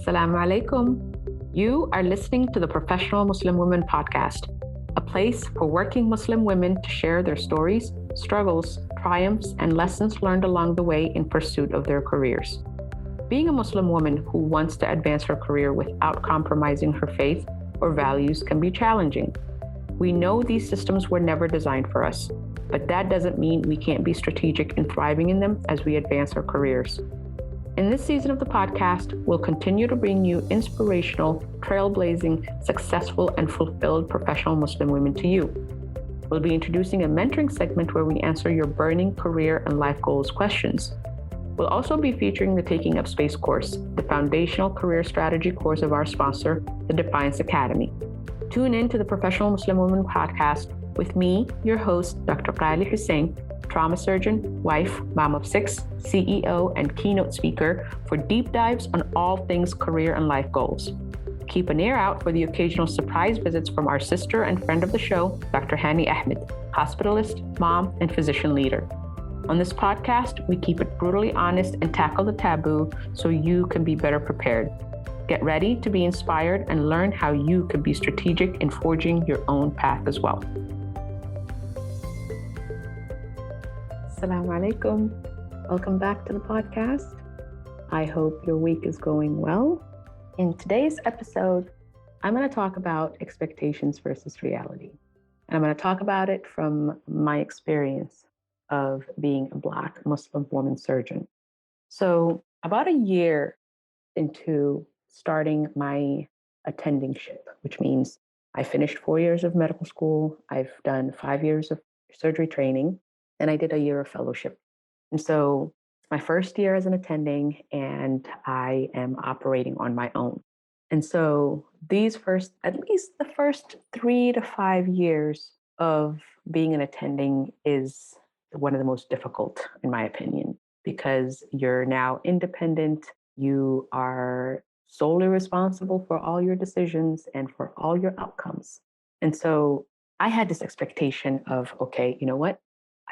Assalamu alaikum. You are listening to the Professional Muslim Women podcast, a place for working Muslim women to share their stories, struggles, triumphs, and lessons learned along the way in pursuit of their careers. Being a Muslim woman who wants to advance her career without compromising her faith or values can be challenging. We know these systems were never designed for us, but that doesn't mean we can't be strategic in thriving in them as we advance our careers. In this season of the podcast, we'll continue to bring you inspirational, trailblazing, successful, and fulfilled professional Muslim women to you. We'll be introducing a mentoring segment where we answer your burning career and life goals questions. We'll also be featuring the Taking Up Space course, the foundational career strategy course of our sponsor, the Defiance Academy. Tune in to the Professional Muslim Women podcast with me, your host, Dr. Qaali Hussein, trauma surgeon, wife, mom of 6, CEO, and keynote speaker for deep dives on all things career and life goals. Keep an ear out for the occasional surprise visits from our sister and friend of the show, Dr. Hani Ahmed, hospitalist, mom, and physician leader. On this podcast, we keep it brutally honest and tackle the taboo so you can be better prepared. Get ready to be inspired and learn how you can be strategic in forging your own path as well. Assalamu alaikum. Welcome back to the podcast. I hope your week is going well. In today's episode, I'm going to talk about expectations versus reality. And I'm going to talk about it from my experience of being a Black Muslim woman surgeon. So about a year into starting my attendingship, which means I finished 4 years of medical school, I've done 5 years of surgery training, and I did a year of fellowship. And so it's my first year as an attending, and I am operating on my own. And so at least the first 3 to 5 years of being an attending is one of the most difficult, in my opinion, because you're now independent. You are solely responsible for all your decisions and for all your outcomes. And so I had this expectation of, okay, you know what?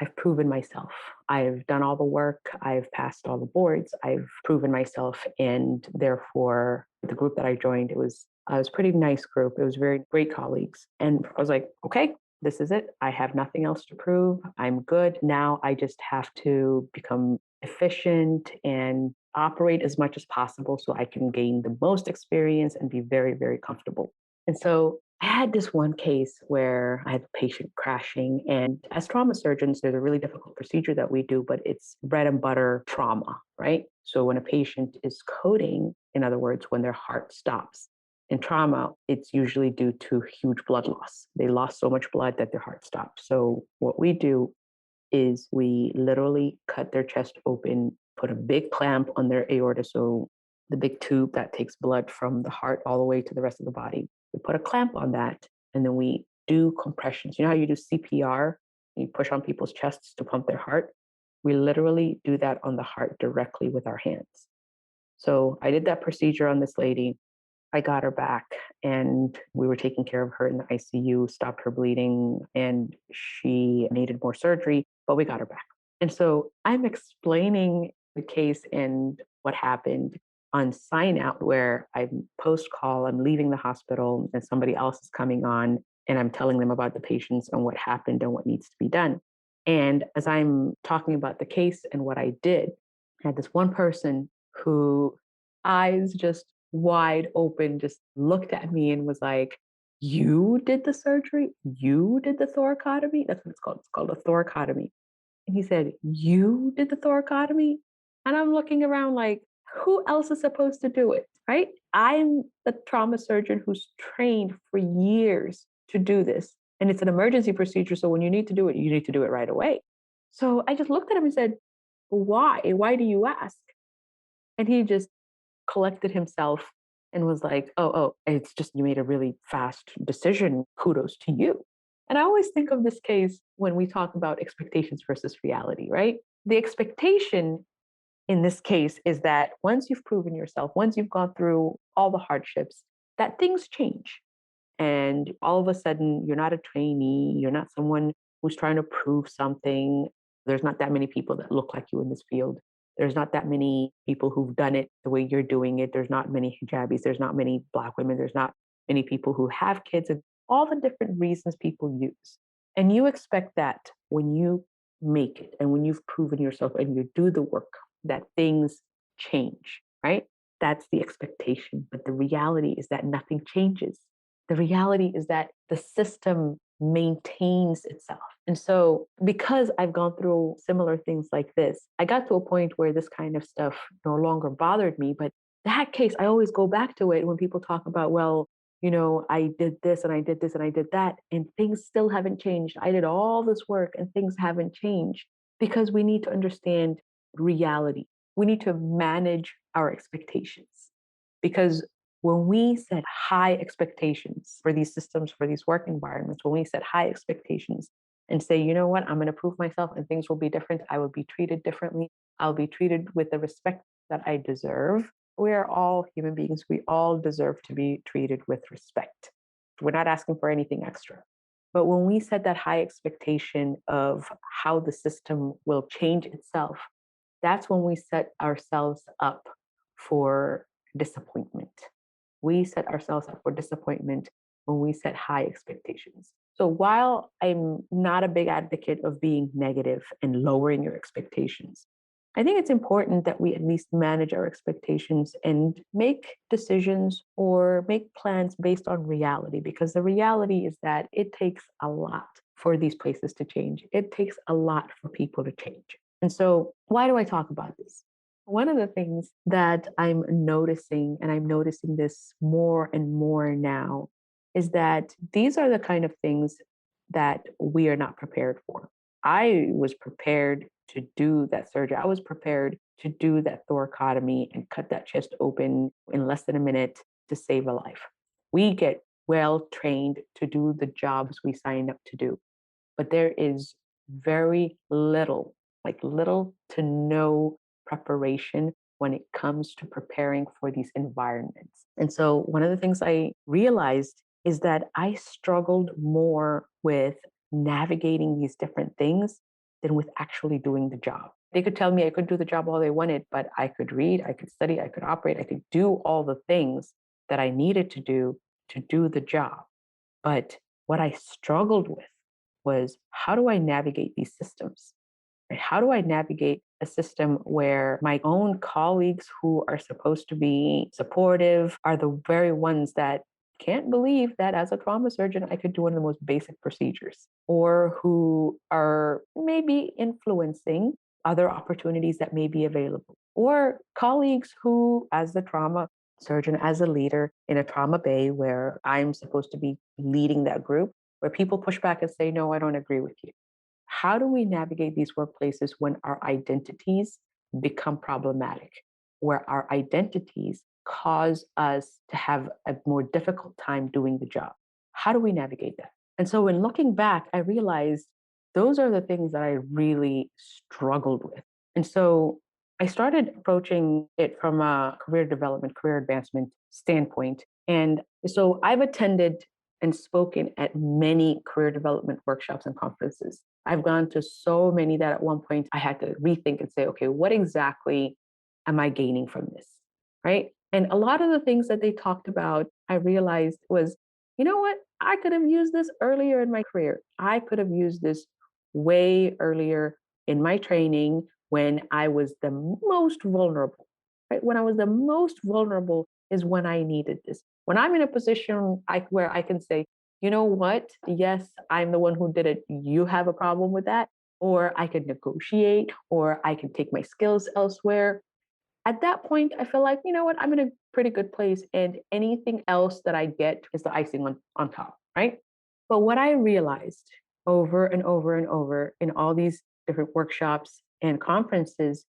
I've proven myself. I've done all the work. I've passed all the boards. I've proven myself. And therefore, the group that I joined, it was a pretty nice group. It was very great colleagues. And I was like, okay, this is it. I have nothing else to prove. I'm good. Now I just have to become efficient and operate as much as possible so I can gain the most experience and be very, very comfortable. And so I had this one case where I had a patient crashing, and as trauma surgeons, there's a really difficult procedure that we do, but it's bread and butter trauma, right? So when a patient is coding, in other words, when their heart stops, in trauma, it's usually due to huge blood loss. They lost so much blood that their heart stopped. So what we do is we literally cut their chest open, put a big clamp on their aorta, so the big tube that takes blood from the heart all the way to the rest of the body. We put a clamp on that, and then we do compressions. You know how you do CPR? You push on people's chests to pump their heart? We literally do that on the heart directly with our hands. So I did that procedure on this lady. I got her back, and we were taking care of her in the ICU, stopped her bleeding, and she needed more surgery, but we got her back. And so I'm explaining the case and what happened on sign out, where I'm post call, I'm leaving the hospital and somebody else is coming on, and I'm telling them about the patients and what happened and what needs to be done. And as I'm talking about the case and what I did, I had this one person who eyes just wide open, just looked at me and was like, "You did the surgery? You did the thoracotomy?" That's what it's called. It's called a thoracotomy. And he said, "You did the thoracotomy?" And I'm looking around like, who else is supposed to do it, right? I'm the trauma surgeon who's trained for years to do this. And it's an emergency procedure. So when you need to do it, you need to do it right away. So I just looked at him and said, "Why? Why do you ask?" And he just collected himself and was like, oh, it's just you made a really fast decision. Kudos to you. And I always think of this case when we talk about expectations versus reality, right? The expectation in this case is that once you've proven yourself, once you've gone through all the hardships, that things change. And all of a sudden, you're not a trainee, you're not someone who's trying to prove something. There's not that many people that look like you in this field. There's not that many people who've done it the way you're doing it. There's not many hijabis. There's not many Black women. There's not many people who have kids, and all the different reasons people use. And you expect that when you make it and when you've proven yourself and you do the work, that things change, right? That's the expectation. But the reality is that nothing changes. The reality is that the system maintains itself. And so, because I've gone through similar things like this, I got to a point where this kind of stuff no longer bothered me. But that case, I always go back to it when people talk about, well, I did this and I did this and I did that, and things still haven't changed. I did all this work and things haven't changed because we need to understand reality. We need to manage our expectations because when we set high expectations for these systems, for these work environments, when we set high expectations and say, you know what, I'm going to prove myself and things will be different, I will be treated differently, I'll be treated with the respect that I deserve. We are all human beings. We all deserve to be treated with respect. We're not asking for anything extra. But when we set that high expectation of how the system will change itself, that's when we set ourselves up for disappointment. We set ourselves up for disappointment when we set high expectations. So while I'm not a big advocate of being negative and lowering your expectations, I think it's important that we at least manage our expectations and make decisions or make plans based on reality, because the reality is that it takes a lot for these places to change. It takes a lot for people to change. And so, why do I talk about this? One of the things that I'm noticing, and I'm noticing this more and more now, is that these are the kind of things that we are not prepared for. I was prepared to do that surgery. I was prepared to do that thoracotomy and cut that chest open in less than a minute to save a life. We get well trained to do the jobs we signed up to do, but there is very little, like little to no preparation when it comes to preparing for these environments. And so one of the things I realized is that I struggled more with navigating these different things than with actually doing the job. They could tell me I could do the job all they wanted, but I could read, I could study, I could operate, I could do all the things that I needed to do the job. But what I struggled with was, how do I navigate these systems? Right? How do I navigate a system where my own colleagues who are supposed to be supportive are the very ones that can't believe that as a trauma surgeon, I could do one of the most basic procedures, or who are maybe influencing other opportunities that may be available, or colleagues who, as the trauma surgeon, as a leader in a trauma bay where I'm supposed to be leading that group, where people push back and say, no, I don't agree with you. How do we navigate these workplaces when our identities become problematic, where our identities cause us to have a more difficult time doing the job? How do we navigate that? And so, when looking back, I realized those are the things that I really struggled with. And so, I started approaching it from a career development, career advancement standpoint. And so, I've attended and spoken at many career development workshops and conferences. I've gone to so many that at one point I had to rethink and say, okay, what exactly am I gaining from this? Right. And a lot of the things that they talked about, I realized was, you know what? I could have used this earlier in my career. I could have used this way earlier in my training when I was the most vulnerable. Right. When I was the most vulnerable is when I needed this. When I'm in a position where I can say, you know what? Yes, I'm the one who did it. You have a problem with that. Or I could negotiate, or I can take my skills elsewhere. At that point, I feel like, you know what? I'm in a pretty good place. And anything else that I get is the icing on top, right? But what I realized over and over and over in all these different workshops and conferences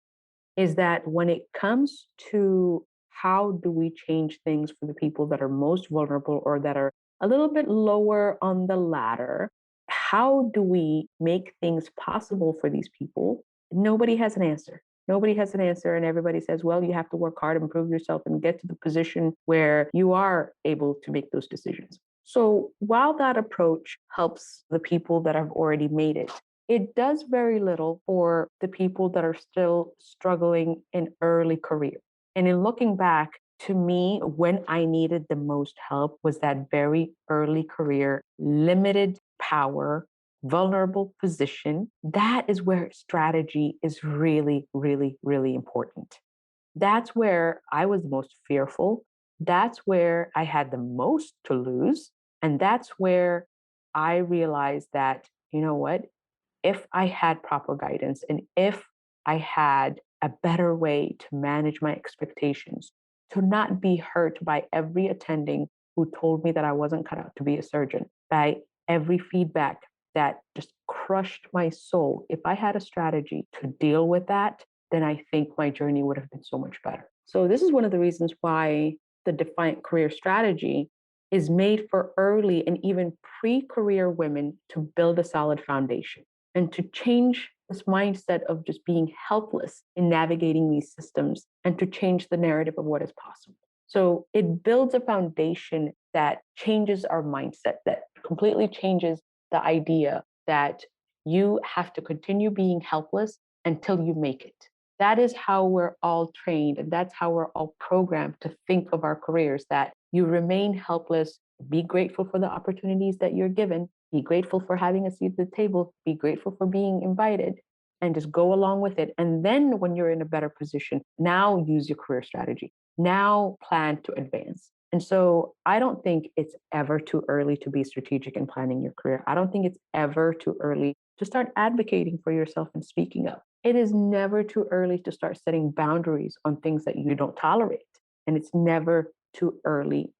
is that when it comes to how do we change things for the people that are most vulnerable or that are a little bit lower on the ladder, how do we make things possible for these people? Nobody has an answer. Nobody has an answer. And everybody says, well, you have to work hard, improve yourself, and get to the position where you are able to make those decisions. So while that approach helps the people that have already made it, it does very little for the people that are still struggling in early career. And in looking back, to me, when I needed the most help was that very early career, limited power, vulnerable position. That is where strategy is really, really, really important. That's where I was most fearful. That's where I had the most to lose. And that's where I realized that, you know what, if I had proper guidance and if I had a better way to manage my expectations, to not be hurt by every attending who told me that I wasn't cut out to be a surgeon, by every feedback that just crushed my soul. If I had a strategy to deal with that, then I think my journey would have been so much better. So, this is one of the reasons why the Defiant Career Strategy is made for early and even pre career women to build a solid foundation and to change this mindset of just being helpless in navigating these systems and to change the narrative of what is possible. So it builds a foundation that changes our mindset, that completely changes the idea that you have to continue being helpless until you make it. That is how we're all trained, and that's how we're all programmed to think of our careers, that you remain helpless, be grateful for the opportunities that you're given, be grateful for having a seat at the table, be grateful for being invited, and just go along with it. And then when you're in a better position, now use your career strategy. Now plan to advance. And so I don't think it's ever too early to be strategic in planning your career. I don't think it's ever too early to start advocating for yourself and speaking up. It is never too early to start setting boundaries on things that you don't tolerate. And it's never too early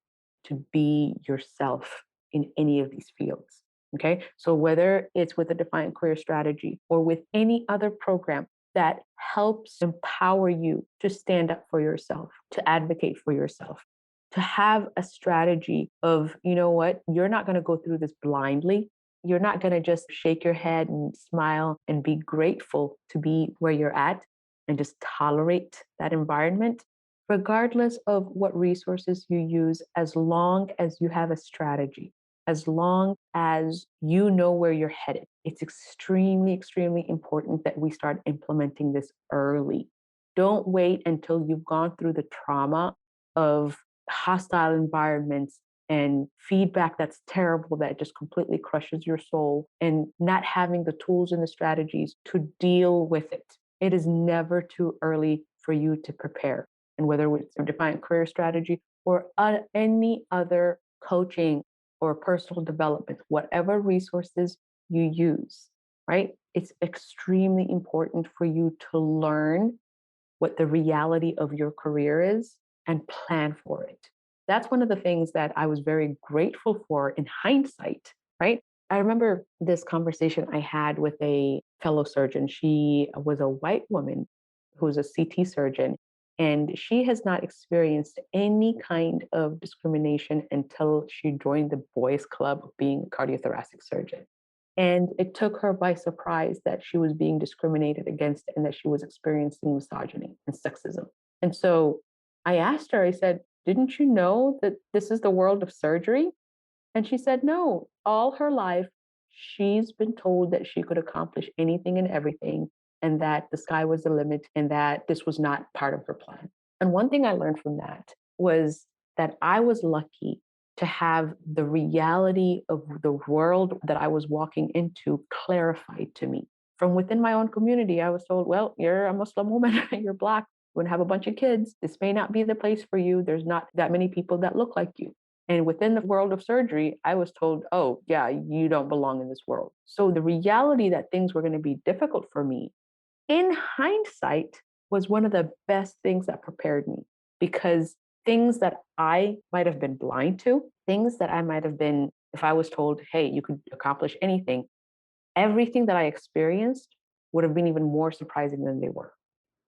to be yourself in any of these fields. Okay. So whether it's with a Defiant Career Strategy or with any other program that helps empower you to stand up for yourself, to advocate for yourself, to have a strategy of, you know what, you're not going to go through this blindly. You're not going to just shake your head and smile and be grateful to be where you're at and just tolerate that environment, regardless of what resources you use, as long as you have a strategy, as long as you know where you're headed. It's extremely, extremely important that we start implementing this early. Don't wait until you've gone through the trauma of hostile environments and feedback that's terrible, that just completely crushes your soul, and not having the tools and the strategies to deal with it. It is never too early for you to prepare. And whether it's a Defiant Career Strategy or any other coaching or personal development, whatever resources you use, right? It's extremely important for you to learn what the reality of your career is and plan for it. That's one of the things that I was very grateful for in hindsight, right? I remember this conversation I had with a fellow surgeon. She was a white woman who's a CT surgeon, and she has not experienced any kind of discrimination until she joined the boys' club of being a cardiothoracic surgeon. And it took her by surprise that she was being discriminated against and that she was experiencing misogyny and sexism. And so I asked her, I said, didn't you know that this is the world of surgery? And she said, no, all her life, she's been told that she could accomplish anything and everything, and that the sky was the limit, and that this was not part of her plan. And one thing I learned from that was that I was lucky to have the reality of the world that I was walking into clarified to me. From within my own community, I was told, well, you're a Muslim woman, you're Black, you're going to have a bunch of kids. This may not be the place for you. There's not that many people that look like you. And within the world of surgery, I was told, oh, yeah, you don't belong in this world. So the reality that things were going to be difficult for me, in hindsight, was one of the best things that prepared me, because things that I might have been blind to, things that I might have been, if I was told, hey, you could accomplish anything, everything that I experienced would have been even more surprising than they were.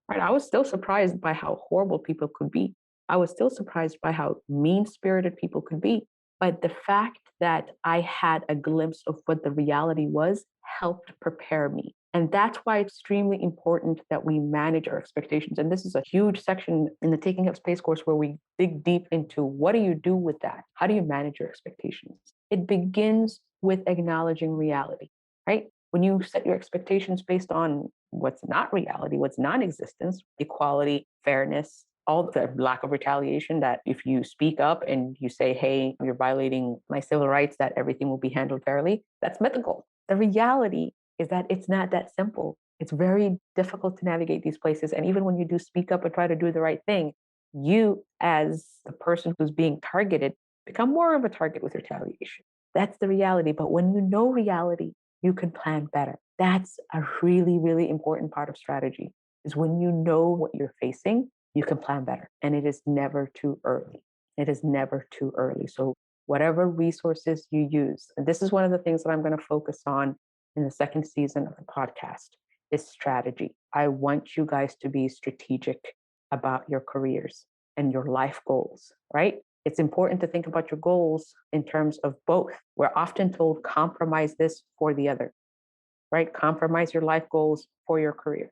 Right? I was still surprised by how horrible people could be. I was still surprised by how mean-spirited people could be. But the fact that I had a glimpse of what the reality was helped prepare me. And that's why it's extremely important that we manage our expectations. And this is a huge section in the Taking Up Space course where we dig deep into what do you do with that? How do you manage your expectations? It begins with acknowledging reality, right? When you set your expectations based on what's not reality, what's non-existence, equality, fairness, all the lack of retaliation, that if you speak up and you say, hey, you're violating my civil rights, that everything will be handled fairly, that's mythical. The reality is that it's not that simple. It's very difficult to navigate these places. And even when you do speak up and try to do the right thing, you, as the person who's being targeted, become more of a target with retaliation. That's the reality. But when you know reality, you can plan better. That's a really, really important part of strategy, is when you know what you're facing, you can plan better. And it is never too early. It is never too early. So whatever resources you use, and this is one of the things that I'm going to focus on in the second season of the podcast, is strategy. I want you guys to be strategic about your careers and your life goals, right? It's important to think about your goals in terms of both. We're often told compromise this for the other, right? Compromise your life goals for your career.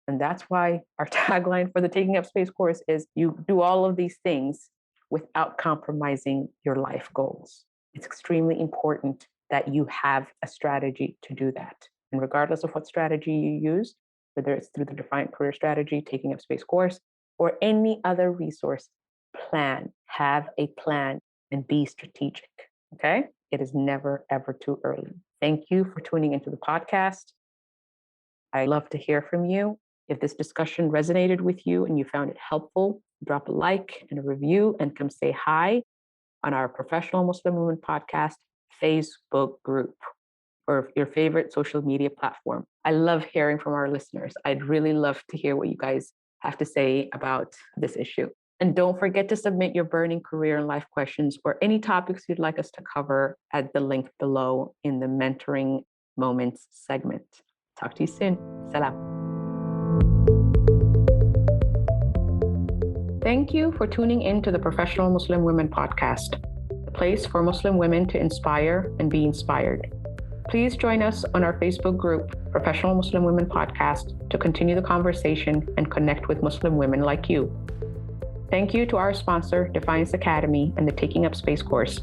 And that's why our tagline for the Taking Up Space course is you do all of these things without compromising your life goals. It's extremely important that you have a strategy to do that. And regardless of what strategy you use, whether it's through the Defiant Career Strategy, Taking Up Space course, or any other resource, have a plan, and be strategic, okay? It is never, ever too early. Thank you for tuning into the podcast. I love to hear from you. If this discussion resonated with you and you found it helpful, drop a like and a review and come say hi on our Professional Muslim Women Podcast Facebook group or your favorite social media platform. I love hearing from our listeners. I'd really love to hear what you guys have to say about this issue. And don't forget to submit your burning career and life questions or any topics you'd like us to cover at the link below in the Mentoring Moments segment. Talk to you soon. Salam. Thank you for tuning in to the Professional Muslim Women Podcast, the place for Muslim women to inspire and be inspired. Please join us on our Facebook group, Professional Muslim Women Podcast, to continue the conversation and connect with Muslim women like you. Thank you to our sponsor, Defiance Academy, and the Taking Up Space course.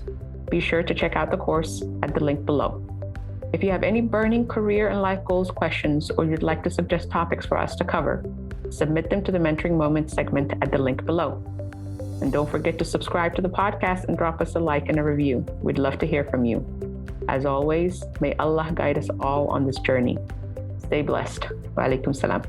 Be sure to check out the course at the link below. If you have any burning career and life goals questions, or you'd like to suggest topics for us to cover, submit them to the Mentoring Moments segment at the link below. And don't forget to subscribe to the podcast and drop us a like and a review. We'd love to hear from you. As always, may Allah guide us all on this journey. Stay blessed. Wa alaikum salam.